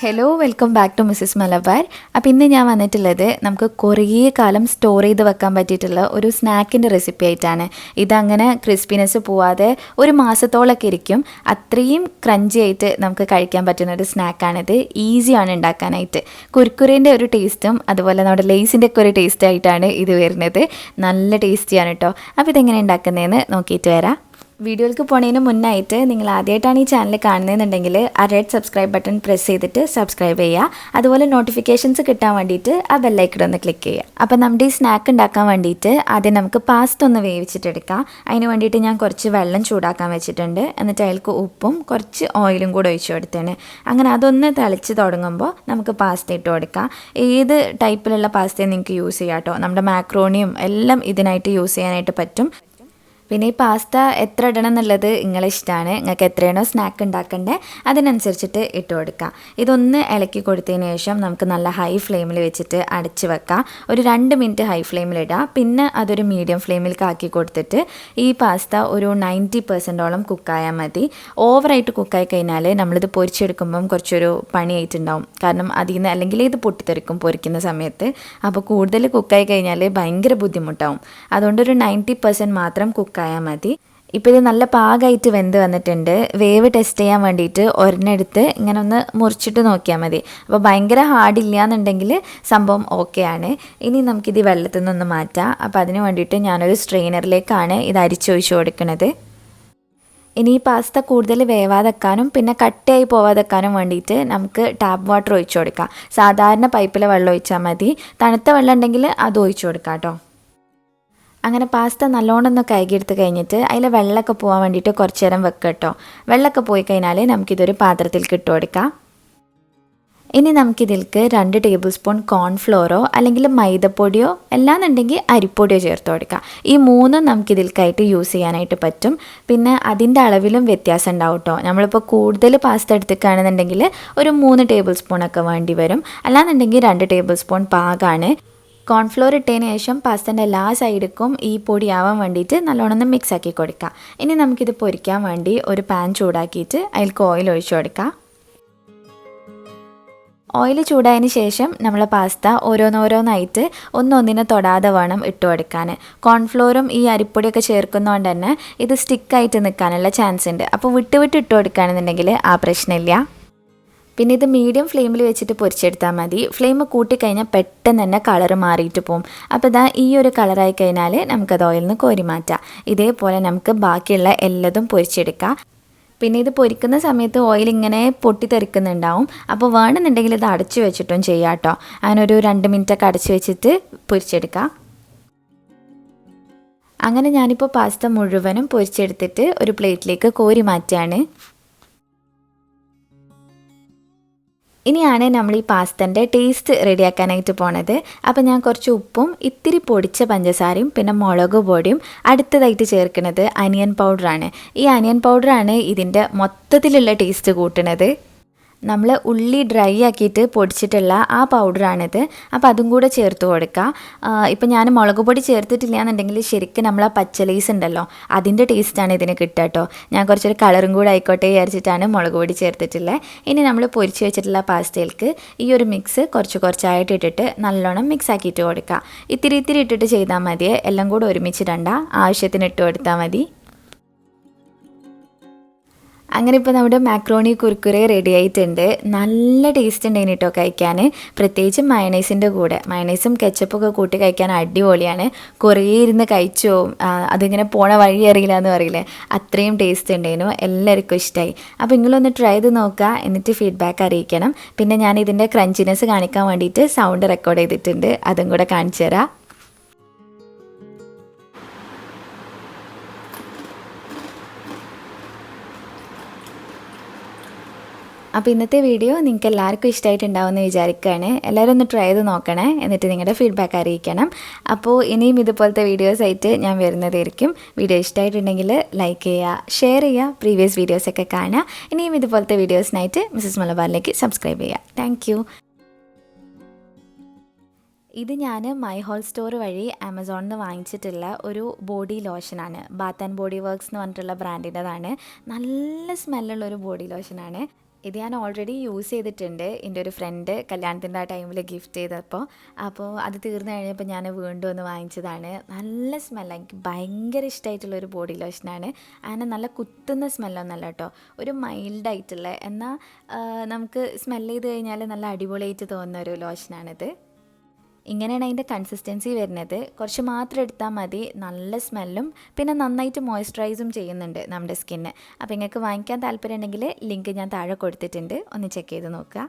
Hello welcome back to Mrs Malabar. അപ്പോൾ ഇന്ന് ഞാൻ വന്നിട്ടുള്ളത് നമുക്ക് കുറേ കാലം സ്റ്റോർ ചെയ്ത് വെക്കാൻ പറ്റിയിട്ടുള്ള ഒരു സ്നാക്കിൻ്റെ റെസിപ്പി ആയിട്ടാണ്. ഇതങ്ങനെ ക്രിസ്പിനെസ് പോവാതെ ഒരു മാസത്തോളമൊക്കെ ഇരിക്കും. അത്രയും ക്രഞ്ചി ആയിട്ട് നമുക്ക് കഴിക്കാൻ പറ്റുന്ന ഒരു സ്നാക്കാണിത്. ഈസിയാണ് ഉണ്ടാക്കാനായിട്ട്. കുർക്കുറേൻ്റെ ഒരു ടേസ്റ്റും അതുപോലെ നമ്മുടെ ലേസിൻ്റെ ഒക്കെ ഒരു ടേസ്റ്റ് ആയിട്ടാണ് ഇത് വരുന്നത്. നല്ല ടേസ്റ്റിയാണ് കേട്ടോ. അപ്പോൾ ഇതെങ്ങനെ ഉണ്ടാക്കുന്നതെന്ന് നോക്കിയിട്ട് വരാം. വീഡിയോയിലേക്ക് പോണതിന് മുന്നായിട്ട് നിങ്ങൾ ആദ്യമായിട്ടാണ് ഈ ചാനൽ കാണുന്നതെന്നുണ്ടെങ്കിൽ ആ റെഡ് സബ്സ്ക്രൈബ് ബട്ടൺ പ്രസ് ചെയ്തിട്ട് സബ്സ്ക്രൈബ് ചെയ്യുക. അതുപോലെ നോട്ടിഫിക്കേഷൻസ് കിട്ടാൻ വേണ്ടിയിട്ട് ആ ബെല്ലൈക്കൺ ഒന്ന് ക്ലിക്ക് ചെയ്യുക. അപ്പോൾ നമ്മുടെ ഈ സ്നാക്ക് ഉണ്ടാക്കാൻ വേണ്ടിയിട്ട് ആദ്യം നമുക്ക് പാസ്ത ഒന്ന് വേവിച്ചിട്ടെടുക്കാം. അതിന് വേണ്ടിയിട്ട് ഞാൻ കുറച്ച് വെള്ളം ചൂടാക്കാൻ വെച്ചിട്ടുണ്ട്. എന്നിട്ട് അതിലേക്ക് ഉപ്പും കുറച്ച് ഓയിലും കൂടെ ഒഴിച്ചു കൊടുത്തേന്. അങ്ങനെ അതൊന്ന് തിളച്ച് തുടങ്ങുമ്പോൾ നമുക്ക് പാസ്ത ഇട്ട് കൊടുക്കാം. ഏത് ടൈപ്പിലുള്ള പാസ്തയും നിങ്ങൾക്ക് യൂസ് ചെയ്യാം കേട്ടോ. നമ്മുടെ മാക്രോണിയും എല്ലാം ഇതിനായിട്ട് യൂസ് ചെയ്യാനായിട്ട് പറ്റും. പിന്നെ ഈ പാസ്ത എത്ര ഇടണം എന്നുള്ളത് നിങ്ങളെ ഇഷ്ടമാണ്. നിങ്ങൾക്ക് എത്രയാണോ സ്നാക്ക് ഉണ്ടാക്കേണ്ടത് അതിനനുസരിച്ചിട്ട് ഇട്ട് കൊടുക്കാം. ഇതൊന്ന് ഇളക്കി കൊടുത്തതിന് ശേഷം നമുക്ക് നല്ല ഹൈ ഫ്ലെയിമിൽ വെച്ചിട്ട് അടച്ച് വെക്കാം. ഒരു 2 മിനിറ്റ് ഹൈ ഫ്ലെയിമിലിടുക. പിന്നെ അതൊരു മീഡിയം ഫ്ലെയിമിലേക്ക് ആക്കി കൊടുത്തിട്ട് ഈ പാസ്ത ഒരു 90% കുക്കായാൽ മതി. ഓവറായിട്ട് കുക്കായി കഴിഞ്ഞാൽ നമ്മളിത് പൊരിച്ചെടുക്കുമ്പം കുറച്ചൊരു പണിയായിട്ടുണ്ടാവും. കാരണം അതിൽ നിന്ന് അല്ലെങ്കിൽ ഇത് പൊട്ടിത്തെറിക്കും പൊരിക്കുന്ന സമയത്ത്. അപ്പോൾ കൂടുതൽ കുക്കായി കഴിഞ്ഞാൽ ഭയങ്കര ബുദ്ധിമുട്ടാവും. അതുകൊണ്ട് ഒരു 90% മാത്രം കുക്കായാൽ മതി. ഇപ്പോൾ ഇത് നല്ല പാകമായിട്ട് വെന്ത് വന്നിട്ടുണ്ട്. വേവ് ടെസ്റ്റ് ചെയ്യാൻ വേണ്ടിയിട്ട് ഒരെണ്ണെടുത്ത് ഇങ്ങനെ ഒന്ന് മുറിച്ചിട്ട് നോക്കിയാൽ മതി. അപ്പോൾ ഭയങ്കര ഹാർഡില്ല എന്നുണ്ടെങ്കിൽ സംഭവം ഓക്കെയാണ്. ഇനി നമുക്കിത് വെള്ളത്തിൽ നിന്നൊന്ന് മാറ്റാം. അപ്പോൾ അതിന് വേണ്ടിയിട്ട് ഞാനൊരു സ്ട്രെയിനറിലേക്കാണ് ഇത് അരിച്ചൊഴിച്ച് കൊടുക്കുന്നത്. ഇനി ഈ പാസ്ത കൂടുതൽ വേവാതെക്കാനും പിന്നെ കട്ടയായി പോവാതെക്കാനും വേണ്ടിയിട്ട് നമുക്ക് ടാപ്പ് വാട്ടർ ഒഴിച്ചു കൊടുക്കാം. സാധാരണ പൈപ്പിലെ വെള്ളം ഒഴിച്ചാൽ മതി. തണുത്ത വെള്ളം ഉണ്ടെങ്കിൽ അത് ഒഴിച്ചു കൊടുക്കാം കേട്ടോ. അങ്ങനെ പാസ്ത നല്ലോണം ഒന്ന് കഴുകിയെടുത്ത് കഴിഞ്ഞിട്ട് അതിൽ വെള്ളമൊക്കെ പോകാൻ വേണ്ടിയിട്ട് കുറച്ച് നേരം വെക്കുക കേട്ടോ. വെള്ളമൊക്കെ പോയി കഴിഞ്ഞാൽ നമുക്കിതൊരു പാത്രത്തിലേക്ക് ഇട്ട് കൊടുക്കാം. ഇനി നമുക്കിതിലേക്ക് 2 ടേബിൾ സ്പൂൺ കോൺഫ്ലോറോ അല്ലെങ്കിൽ മൈദപ്പൊടിയോ അല്ലാന്നുണ്ടെങ്കിൽ അരിപ്പൊടിയോ ചേർത്ത് കൊടുക്കാം. ഈ മൂന്നും നമുക്കിതിൽക്കായിട്ട് യൂസ് ചെയ്യാനായിട്ട് പറ്റും. പിന്നെ അതിൻ്റെ അളവിലും വ്യത്യാസം ഉണ്ടാവും കേട്ടോ. നമ്മളിപ്പോൾ കൂടുതൽ പാസ്ത എടുത്തിക്കുകയാണെന്നുണ്ടെങ്കിൽ ഒരു 3 ടേബിൾ സ്പൂണൊക്കെ വേണ്ടി വരും. അല്ലാന്നുണ്ടെങ്കിൽ 2 ടേബിൾ സ്പൂൺ പാകമാണ്. കോൺഫ്ലോർ ഇട്ടതിന് ശേഷം പാസ്തൻ്റെ എല്ലാ സൈഡിലും ഈ പൊടിയാവാൻ വേണ്ടിയിട്ട് നല്ലോണം ഒന്ന് മിക്സ് ആക്കി കൊടുക്കാം. ഇനി നമുക്കിത് പൊരിക്കാൻ വേണ്ടി ഒരു പാൻ ചൂടാക്കിയിട്ട് അതിലേക്ക് ഓയിൽ ഒഴിച്ചു കൊടുക്കാം. ഓയിൽ ചൂടായതിന് ശേഷം നമ്മൾ പാസ്ത ഓരോന്നോരോന്നായിട്ട് ഒന്നൊന്നിനെ തൊടാതെ വേണം ഇട്ട് കൊടുക്കാൻ. കോൺഫ്ലോറും ഈ അരിപ്പൊടിയൊക്കെ ചേർക്കുന്നതുകൊണ്ട് തന്നെ ഇത് സ്റ്റിക്കായിട്ട് നിൽക്കാനുള്ള ചാൻസ് ഉണ്ട്. അപ്പോൾ വിട്ട് ഇട്ട് കൊടുക്കുകയാണെന്നുണ്ടെങ്കിൽ ആ പ്രശ്നമില്ല. പിന്നെ ഇത് മീഡിയം ഫ്ലെയിമിൽ വെച്ചിട്ട് പൊരിച്ചെടുത്താൽ മതി. ഫ്ലെയിം കൂട്ടിക്കഴിഞ്ഞാൽ പെട്ടെന്ന് തന്നെ കളറ് മാറിയിട്ട് പോകും. അപ്പോൾ ഇതാ ഈ ഒരു കളറായി കഴിഞ്ഞാൽ നമുക്കത് ഓയിലിൽ നിന്ന് കോരി മാറ്റാം. ഇതേപോലെ നമുക്ക് ബാക്കിയുള്ള എല്ലാതും പൊരിച്ചെടുക്കാം. പിന്നെ ഇത് പൊരിക്കുന്ന സമയത്ത് ഓയിൽ ഇങ്ങനെ പൊട്ടിത്തെറിക്കുന്നുണ്ടാവും. അപ്പോൾ വേണമെന്നുണ്ടെങ്കിൽ ഇത് അടച്ചു വെച്ചിട്ടും ചെയ്യാം കേട്ടോ. അങ്ങനെ ഒരു 2 മിനിറ്റൊക്കെ അടച്ചു വെച്ചിട്ട് പൊരിച്ചെടുക്കാം. അങ്ങനെ ഞാനിപ്പോൾ പാസ്ത മുഴുവനും പൊരിച്ചെടുത്തിട്ട് ഒരു പ്ലേറ്റിലേക്ക് കോരി മാറ്റുകയാണ്. ഇനിയാണ് നമ്മൾ ഈ പാസ്തൻ്റെ ടേസ്റ്റ് റെഡിയാക്കാനായിട്ട് പോണത്. അപ്പോൾ ഞാൻ കുറച്ച് ഉപ്പും ഇത്തിരി പൊടിച്ച പഞ്ചസാരയും പിന്നെ മുളക് പൊടിയും അടുത്തതായിട്ട് ചേർക്കുന്നത് അനിയൻ പൗഡറാണ്. ഈ അനിയൻ പൗഡറാണ് ഇതിൻ്റെ മൊത്തത്തിലുള്ള ടേസ്റ്റ് കൂട്ടുന്നത്. നമ്മൾ ഉള്ളി ഡ്രൈ ആക്കിയിട്ട് പൊടിച്ചിട്ടുള്ള ആ പൗഡറാണിത്. അപ്പോൾ അതും കൂടെ ചേർത്ത് കൊടുക്കുക. ഇപ്പം ഞാൻ മുളക് പൊടി ചേർത്തിട്ടില്ല എന്നുണ്ടെങ്കിൽ ശരിക്കും നമ്മൾ ആ പച്ചലേസ് ഉണ്ടല്ലോ അതിൻ്റെ ടേസ്റ്റാണ് ഇതിന് കിട്ടുക കേട്ടോ. ഞാൻ കുറച്ചൊരു കളറും കൂടെ ആയിക്കോട്ടെ വിചാരിച്ചിട്ടാണ് മുളക് പൊടി ചേർത്തിട്ടുള്ളത്. ഇനി നമ്മൾ പൊരിച്ച് വെച്ചിട്ടുള്ള പാസ്തയിലേക്ക് ഈ ഒരു മിക്സ് കുറച്ചായിട്ട് ഇട്ടിട്ട് നല്ലോണം മിക്സ് ആക്കിയിട്ട് കൊടുക്കുക. ഇത്തിരി ഇട്ടിട്ട് ചെയ്താൽ മതി. എല്ലാം കൂടെ ഒരുമിച്ചിടണ്ട. ആവശ്യത്തിന് ഇട്ട് കൊടുത്താൽ മതി. അങ്ങനെ ഇപ്പോൾ നമ്മുടെ മാക്രോണി കുർക്കുറെ റെഡി ആയിട്ടുണ്ട്. നല്ല ടേസ്റ്റ് ഉണ്ടായിന് കേട്ടോ കഴിക്കാൻ. പ്രത്യേകിച്ച് മയണൈസിൻ്റെ കൂടെ. മയണൈസും കെച്ചപ്പൊക്കെ കൂട്ടി കഴിക്കാൻ അടിപൊളിയാണ്. കുറേ ഇരുന്ന് കഴിച്ചു പോവും. അതിങ്ങനെ പോണ വഴി അറിയില്ല എന്ന് പറയില്ലേ, അത്രയും ടേസ്റ്റ് ഉണ്ടായിരുന്നു. എല്ലാവർക്കും ഇഷ്ടമായി. അപ്പോൾ നിങ്ങളൊന്ന് ട്രൈ ചെയ്ത് നോക്കുക. എന്നിട്ട് ഫീഡ്ബാക്ക് അറിയിക്കണം. പിന്നെ ഞാൻ ഇതിൻ്റെ ക്രഞ്ചിനെസ് കാണിക്കാൻ വേണ്ടിയിട്ട് സൗണ്ട് റെക്കോർഡ് ചെയ്തിട്ടുണ്ട്. അതും കൂടെ കാണിച്ചു തരാം. അപ്പോൾ ഇന്നത്തെ വീഡിയോ നിങ്ങൾക്ക് എല്ലാവർക്കും ഇഷ്ടമായിട്ടുണ്ടാവുമെന്ന് വിചാരിക്കുകയാണ്. എല്ലാവരും ഒന്ന് ട്രൈ ചെയ്ത് നോക്കണേ. എന്നിട്ട് നിങ്ങളുടെ ഫീഡ്ബാക്ക് അറിയിക്കണം. അപ്പോൾ ഇനിയും ഇതുപോലത്തെ വീഡിയോസായിട്ട് ഞാൻ വരുന്നതായിരിക്കും. വീഡിയോ ഇഷ്ടമായിട്ടുണ്ടെങ്കിൽ ലൈക്ക് ചെയ്യുക, ഷെയർ ചെയ്യുക, പ്രീവിയസ് വീഡിയോസൊക്കെ കാണുക. ഇനിയും ഇതുപോലത്തെ വീഡിയോസിനായിട്ട് മിസ്സസ് മലബാറിലേക്ക് സബ്സ്ക്രൈബ് ചെയ്യുക. Thank you. ഇത് ഞാൻ മൈ ഹോൾ സ്റ്റോർ വഴി ആമസോണിൽ നിന്ന് വാങ്ങിച്ചിട്ടുള്ള ഒരു ബോഡി ലോഷനാണ്. ബാത്ത് ആൻഡ് ബോഡി വർക്ക്സ് എന്ന് പറഞ്ഞിട്ടുള്ള ബ്രാൻഡിൻ്റെതാണ്. നല്ല സ്മെല്ലുള്ളൊരു ബോഡി ലോഷനാണ്. ഇത് ഞാൻ ഓൾറെഡി യൂസ് ചെയ്തിട്ടുണ്ട്. എൻ്റെ ഒരു ഫ്രണ്ട് കല്യാണത്തിൻ്റെ ആ ടൈമിൽ ഗിഫ്റ്റ് ചെയ്തപ്പോൾ. അപ്പോൾ അത് തീർന്നു കഴിഞ്ഞപ്പോൾ ഞാൻ വീണ്ടും ഒന്ന് വാങ്ങിച്ചതാണ്. നല്ല സ്മെല്ലാണ്, എനിക്ക് ഭയങ്കര ഇഷ്ടമായിട്ടുള്ളൊരു ബോഡി ലോഷനാണ്. അങ്ങനെ നല്ല കുത്തുന്ന സ്മെല്ലൊന്നല്ല കേട്ടോ, ഒരു മൈൽഡായിട്ടുള്ള എന്നാൽ നമുക്ക് സ്മെല്ല് ചെയ്ത് കഴിഞ്ഞാൽ നല്ല അടിപൊളിയായിട്ട് തോന്നുന്ന ഒരു ലോഷനാണിത്. ഇങ്ങനെയാണ് അതിൻ്റെ കൺസിസ്റ്റൻസി വരുന്നത്. കുറച്ച് മാത്രം എടുത്താൽ മതി, നല്ല സ്മെല്ലും പിന്നെ നന്നായിട്ട് മോയ്സ്ചറൈസും ചെയ്യുന്നുണ്ട് നമ്മുടെ സ്കിന്ന്. അപ്പോൾ നിങ്ങൾക്ക് വാങ്ങിക്കാൻ താല്പര്യം ഉണ്ടെങ്കിൽ ലിങ്ക് ഞാൻ താഴെ കൊടുത്തിട്ടുണ്ട്, ഒന്ന് ചെക്ക് ചെയ്ത് നോക്കുക.